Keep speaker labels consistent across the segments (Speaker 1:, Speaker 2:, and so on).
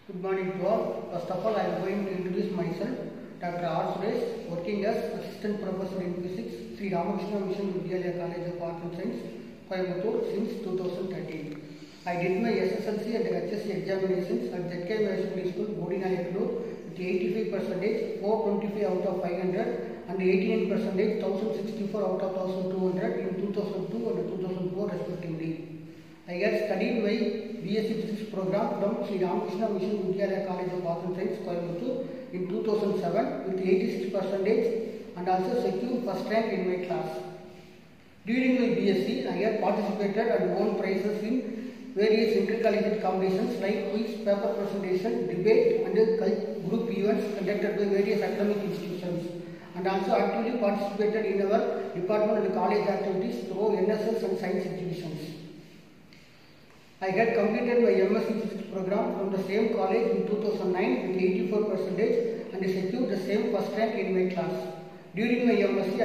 Speaker 1: Good morning to all. First of all, I am going to introduce myself. Dr. R. Suresh, working as Assistant Professor in Physics, Sri Ramakrishna Mission Vidyalaya College of Arts and Science, Coimbatore since 2013. I did my SSLC and HSC examinations at ZK High School, Bodinayakallur with 85%, 425 out of 500 and 89%, 1064 out of 1200 in 2002 and 2004 respectively. I had studied my BSc Physics program from Sri Ramakrishna Mission Vidyalaya College of Arts and Science, Coimbatore in 2007 with 86% and also secured first rank in my class. During my BSc, I had participated and won prizes in various intercollegiate competitions like quiz, paper presentation, debate and group events conducted by various academic institutions, and also actively participated in our department and college activities through NSS and science exhibitions. I had completed my MSc Physics program from the same college in 2009 with 84% and secured the same first rank in my class. During my MSc, I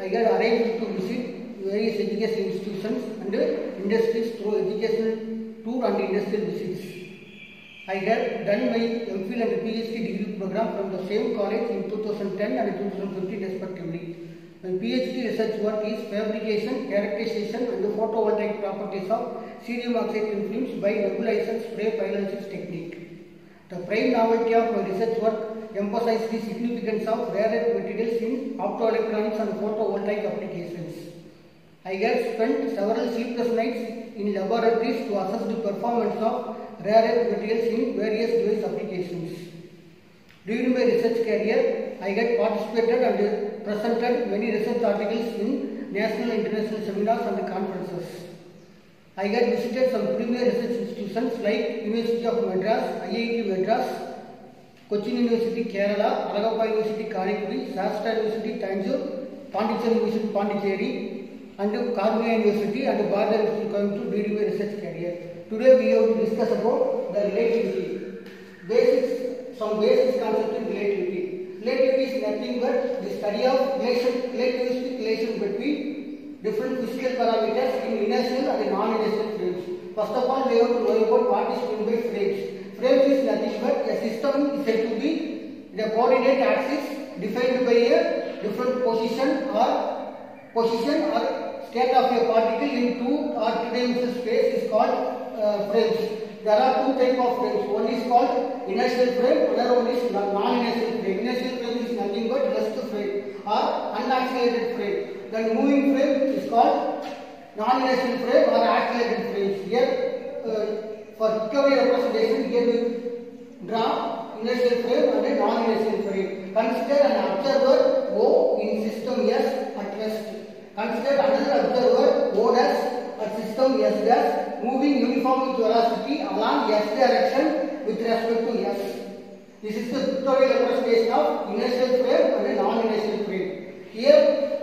Speaker 1: had arranged to visit various education institutions and industries through educational tour and industrial visits. I had done my MPhil and PhD degree program from the same college in 2010 and 2015 respectively. My PhD research work is fabrication, characterization and the photovoltaic properties of cerium oxide thin films by nebulizer spray pyrolysis technique. The prime novelty of my research work emphasizes the significance of rare earth materials in optoelectronics and photovoltaic applications. I have spent several sleepless nights in laboratories to assess the performance of rare earth materials in various device applications. During my research career, I had participated and presented many research articles in national and international seminars and conferences. I had visited some premier research institutions like University of Madras, IIT Madras, Cochin University Kerala, Alagappa University Karikuri, Shastra University Tanjore, Pondicherry University Pondicherry, and Carmel University and Bharda University Coimbatore during my research career. Today we have to discuss about the relativity. Some basic concept in relativity. Relativity is nothing but the study of relativistic relation between different physical parameters in inertial and non-inertial frames. First of all, we have to know about what is meant by frames. Frames is nothing but a system is said to be the coordinate axis defined by a different position or state of a particle in two or three-dimensional space is called frames. There are two types of frames. One is called inertial frame, another one is non-inertial frame. Inertial frame is nothing but rest frame or unaccelerated frame. Then moving frame is called non-inertial frame or accelerated frames. Here, for pictorial representation, here we draw inertial frame and a non-inertial frame. Consider an observer O in system S at rest. Consider another observer O dash at system S dash moving uniform with velocity along S direction with respect to S. This is the pictorial representation of inertial frame and a non-inertial frame. Here,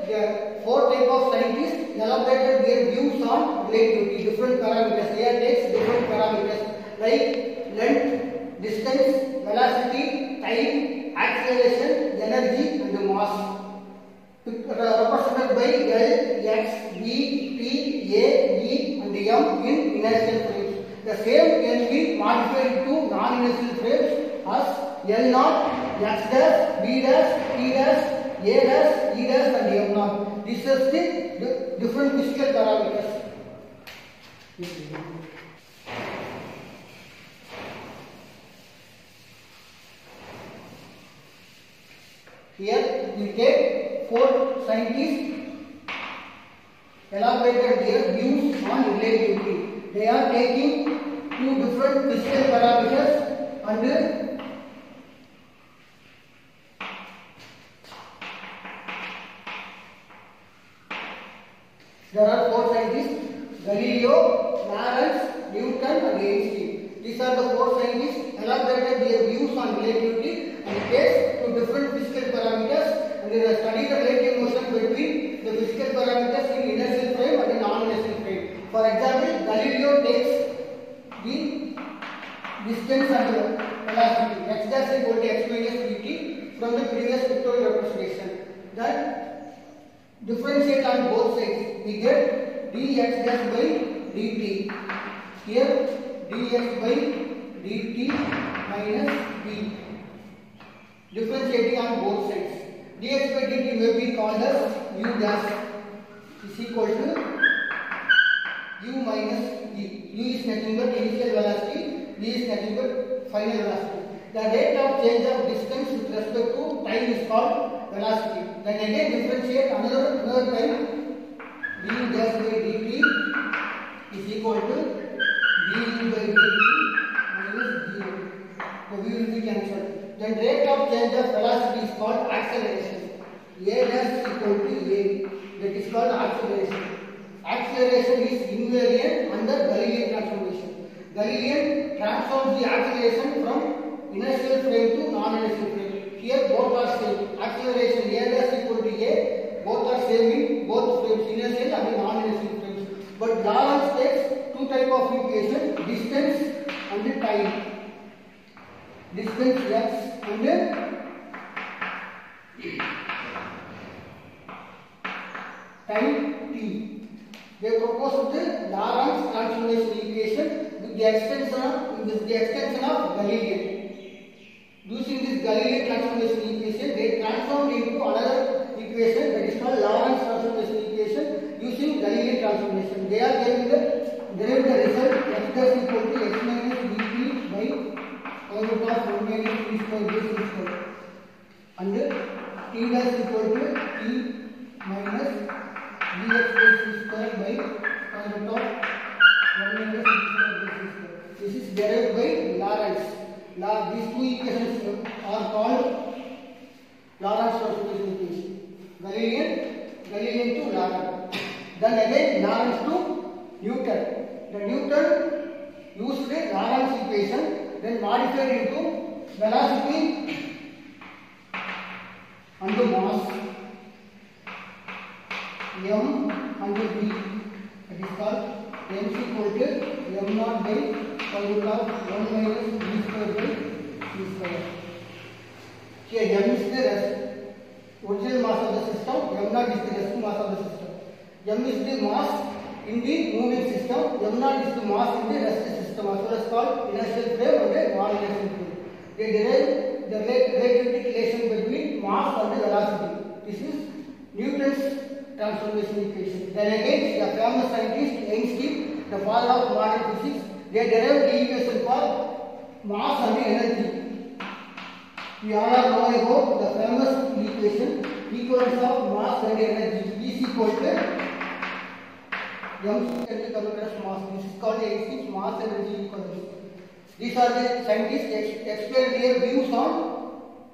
Speaker 1: the four types of scientists elaborated their views on relativity, different parameters. Here takes different parameters like length, distance, velocity, time, acceleration, energy, and mass. Represented by L, X, B, T, A, E and M in inertial frames. The same can be modified to non-inertial frames as L0, X dash, B dash, T dash, A dash, E dash and M naught. This is the different physical parameters. Here we take four scientists elaborated their views on relativity. They are taking two different physical parameters and there are four scientists: Galileo, Lorentz, Newton and Einstein. These are the four scientists elaborated their views on relativity and takes two different physical parameters and they study the relative motion between the physical parameters in inertial frame and non-inertial frame. For example, Galileo takes the distance and velocity x dash is equal to x minus dt from the previous pictorial representation. Then differentiate on both sides. We get dx dash by dt. Here dx by dt minus b. Differentiating on both sides. dx by dt may be called as u dash is equal to u minus e. U is nothing but initial velocity, v is nothing but final velocity. The rate of change of distance with respect to time is called velocity. Then again differentiate another time. du dash by dt is equal to du by dt minus 0. So v will be cancelled. Then rate of change of velocity is called acceleration. A dash is equal to a. That is called acceleration. Acceleration is invariant under Galilean transformation. Galilean transforms the acceleration from inertial frame to non-inertial frame. Here both are same. Acceleration A dash equal to a. Both are same in both frames, inertial and non-inertial frames. But Lorentz takes two type of equation: distance and time. Distance x and time t. They proposed the Lorentz transformation equation with the extension of Galilean. Using this Galilean transformation equation, they transformed into another equation that is called Lorentz transformation equation using Galilean transformation. They are derived the result x dash equal to x minus dt by square root of 1 minus t square base t square, and t dash equal to t minus dx by c square by square root of 1 minus t square by c square. This is derived by Lorentz. These two equations are called Lorentz transformation equation. Galilean to Lorentz. Then again Lorentz to Newton. The Newton used the Lorentz equation, then modified into velocity and mass m and v. That is called m is equal to m naught by square root of 1 minus v square by c square. Here m is the original mass of the system, m naught is the resting mass of the system. M is the mass in the moving system, m naught is the mass in the resting system, as well as called inertial frame and non-inertial frame. They derive the relativity relation between mass and velocity. This is Newton's transformation equation. Then again, the famous scientist Einstein, the father of modern physics, they derived the equation for mass and energy. We all know about the famous equation, equivalence of mass and energy. E is equal to m squared mass. This is called Einstein's mass energy equation. These are the scientists explained their views on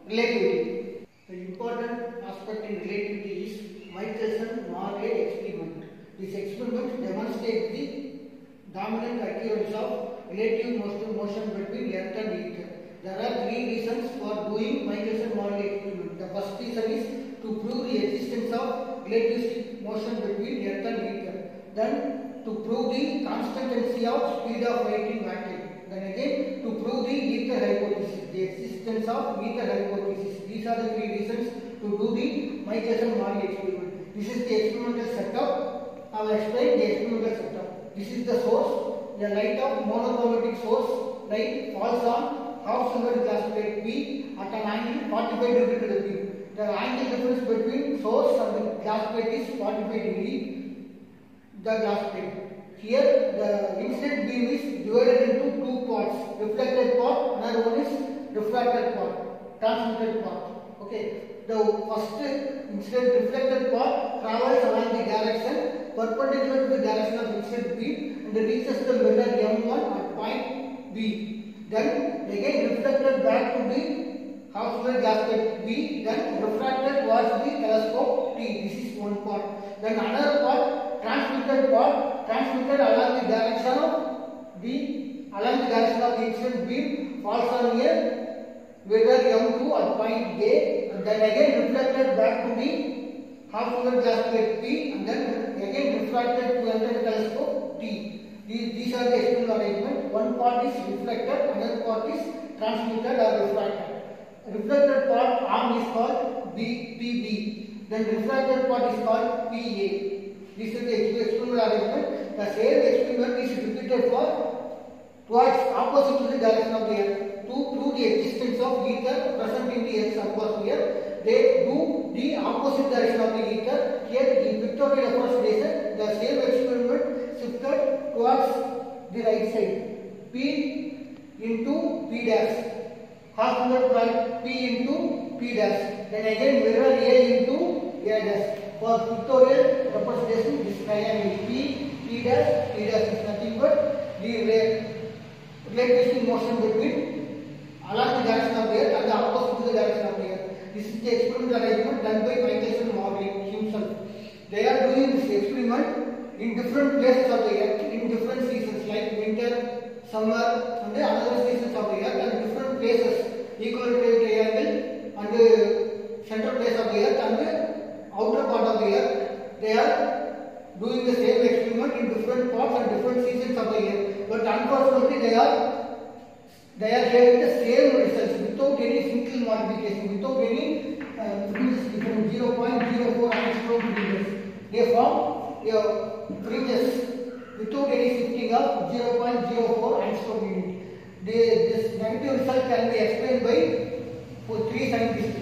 Speaker 1: relativity. The important aspect in relativity is Michelson-Morley experiment. This experiment demonstrates the dominant occurrence of relative motion between Earth and ether. There are three reasons for doing Michelson-Morley experiment. The first reason is to prove the existence of relativistic motion between Earth and ether. Then to prove the constancy of speed of light in vacuum. Then again to prove the ether hypothesis, the existence of ether hypothesis. These are the three reasons to do the Michelson-Morley experiment. This is the experimental setup. I will explain the experimental setup. This is the source. The light of monochromatic source light falls on half silver glass plate P at an angle 45 degree to the beam. The angle difference between source and the glass plate is 45 degree. The glass plate. Here the incident beam is divided into two parts: reflected part, another one is refracted part, transmitted part. Okay. The first incident reflected part travels along the direction perpendicular to the direction of incident beam and reaches the mirror M1 at point B. Then again reflected back to the half square glass plate B. Then refracted towards the telescope T. This is one part. Then another part, transmitted along the direction of the incident beam, falls on a mirror M2 at point A. And then again reflected back to the half square glass plate P, and then again refracted to enter the telescope T. These are the experimental arrangement. One part is reflected, another part is transmitted or refracted. Reflected part arm is called PB. Then refracted part is called PA. This is the experimental arrangement. The same experiment is repeated for towards opposite to the direction of ether present in the Earth's atmosphere, they do the opposite direction of the ether. Here the pictorial approximation, the same experiment shifted towards the right side. P into P dash. Half multiplied P into P dash. Then again mirror A into A dash. For pictorial representation, this triangle P dash is nothing but the relativistic motion between along the direction of the Earth and the opposite to the direction of the Earth. This is the experimental arrangement done by Michelson-Morley himself. They are doing this experiment in different places of the Earth, in different seasons like winter, summer, and other seasons of the Earth, and different places, equatorial triangle and the central place of the Earth and the outer part of the Earth. They are doing the same experiment in different parts and different seasons of the Earth, but unfortunately they are getting the same results without any single modification, without any different 0.04 angstrom fringes. They form fringes without any shifting of 0.04 angstrom unit. This negative result can be explained by three scientists.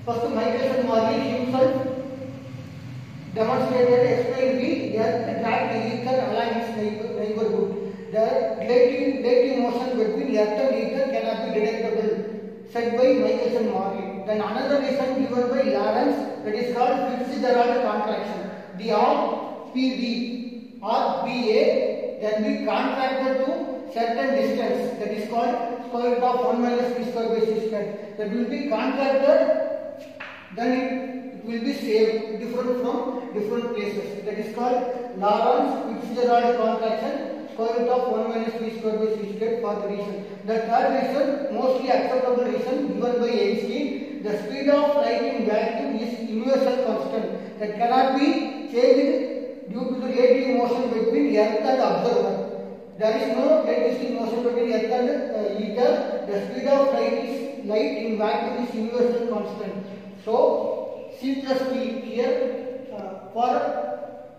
Speaker 1: First, Michelson-Morley himself demonstrated, explained the Earth attract the ether along its neighborhood. The relative motion between Earth and ether cannot be detectable, said by Michelson-Morley. Then another reason given by Lorentz, that is called Fitzgerald contraction. The arm PB or BA can be contracted to certain distance, that is called square root of 1 minus p square by c square. That will be contracted, then it will be same, different from different places. That is called Lorentz-Fitzgerald contraction, square root of 1 minus p square by c square for the reason. The third reason, mostly acceptable reason given by Einstein, the speed of light in vacuum is universal constant that cannot be changed due to the relative motion between Earth and observer. There is no relativistic motion between Earth and ether. The speed of light in vacuum is universal constant. So C plus P here for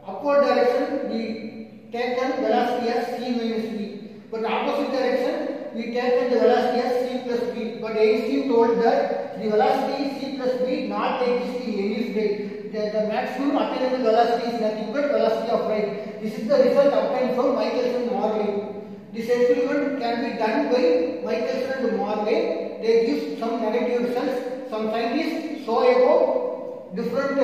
Speaker 1: upward direction we taken velocity as C minus V, but opposite direction we taken the velocity as C plus V. But Einstein told that the velocity C plus V not exist in any state. The maximum attainable velocity is nothing but velocity of light. This is the result obtained from Michelson-Morley. This experiment can be done by Michelson and Morley. They give some negative results. Some scientists show about different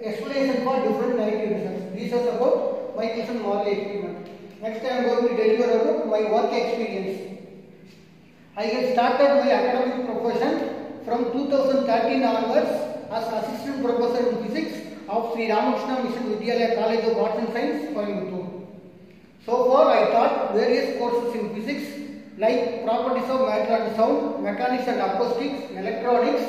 Speaker 1: explanation for different negative results. This is about Michelson-Morley experiment. Next I am going to deliver about my work experience. I had started my academic profession from 2013 onwards as assistant professor in physics of Sri Ramakrishna Mission Vidyalaya College of Arts and Science, Coimbatore. So far I taught various courses in physics like properties of matter and sound, mechanics and acoustics, electronics,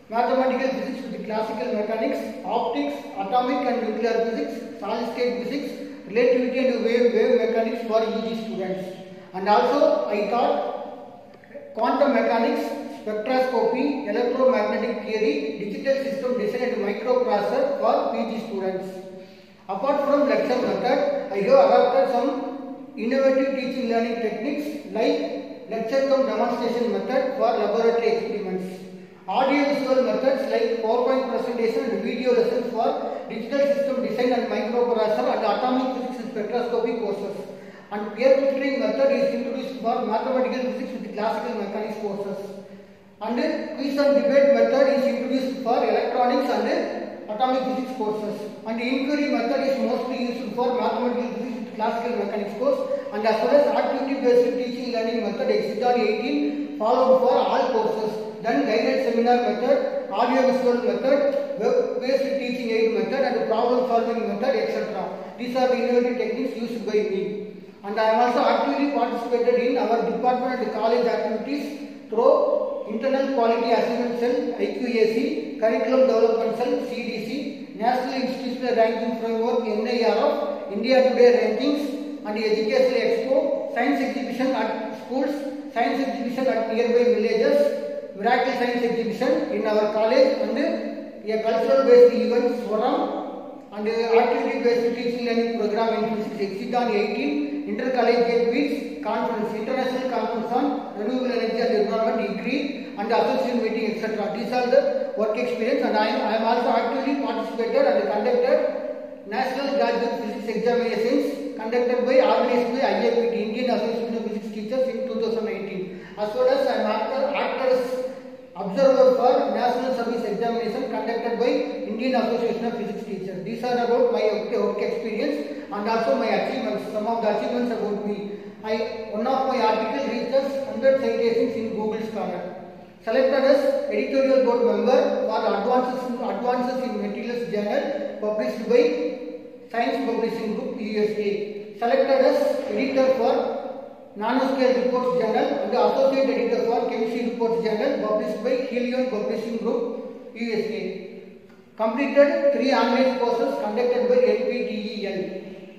Speaker 1: mathematical physics with classical mechanics, optics, atomic and nuclear physics, solid state physics, relativity and wave mechanics for EG students. And also I taught quantum mechanics, spectroscopy, electromagnetic theory, digital system design and microprocessor for PG students. Apart from lecture method, I have adopted some innovative teaching learning techniques like lecture cum demonstration method for laboratory experiments, audio visual methods like PowerPoint presentation and video lessons for digital system design and microprocessor and atomic physics and spectroscopy courses, and peer filtering method is introduced for mathematical physics with classical mechanics courses, and quiz and debate method is introduced for electronics and atomic physics courses, and inquiry method is mostly used for mathematical physics with classical mechanics course, and as well as activity based teaching learning method Exciton 18 followed for all courses. Then guided seminar method, audio visual method, web based teaching aid method and problem solving method, etc. These are the innovative techniques used by me. And I am also actively participated in our department and college activities through Internal Quality Assessment Cell IQAC, Curriculum Development Cell CDC, National Institutional Ranking Framework NIRF, India Today Rankings, and Educational Expo, Science Exhibition at schools, Science Exhibition at nearby villages, Miracle Science Exhibition in our college, and a cultural based event forum, and activity based teaching learning program in physics Exciton 18, Intercollegiate Weeks, Conference, International Conference on Renewable Energy and Environment ICRE, and association meeting, etc. These are the work experience, and I am also actively participated and conducted National Graduate Physics Examinations conducted by organized by IAPT, Indian Association of Physics Teachers, in 2019. As well as I am acted as observer for National Service Examination conducted by Indian Association of Physics Teachers. These are about my work experience and also my achievements. Some of the achievements about me. One of my articles reaches 100 citations in Google Scholar. Selected as editorial board member for Advances in Materials Journal published by Science Publishing Group, USA. Selected as editor for Nanoscale Reports Journal and associate editor for Chemistry Reports Journal published by Helion Publishing Group, USA. Completed 3 online courses conducted by NPTEL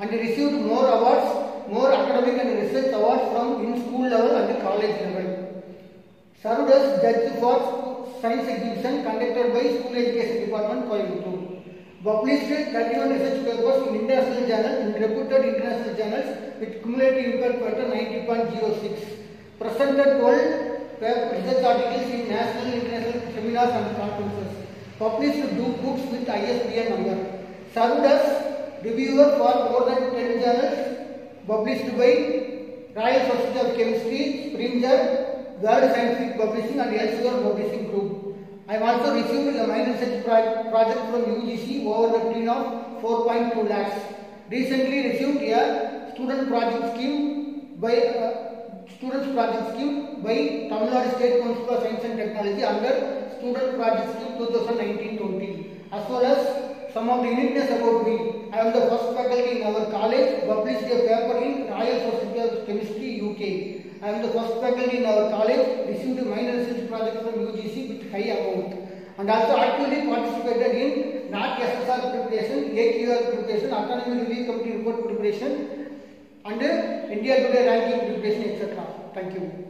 Speaker 1: and received more awards, more academic and research awards from in school level and college level. Served as judge for science exhibition conducted by School Education Department, Coimbatore. Published 31 research papers in international journals, in reputed international journals with cumulative impact factor 90.06. Presented 12 research articles in national and international seminars and conferences. Published 2 books with ISBN number. Served as reviewer for more than 10 journals published by Royal Society of Chemistry, Springer, World Scientific Publishing and Elsevier Publishing Group. I have also received a minor research project from UGC over the tune of 4.2 lakhs. Recently received a student project scheme by Tamil Nadu State Council for Science and Technology under Student Project Scheme 2019-20. As well as some of the uniqueness about me. I am the first faculty in our college, published a paper in Royal Society of Chemistry, UK. I am the first faculty in our college, received a minor research project from UGC with high amount. And also actively participated in NAT SSR preparation, AQR preparation, Autonomy Review Committee report preparation, and India Today ranking preparation, etc. Thank you.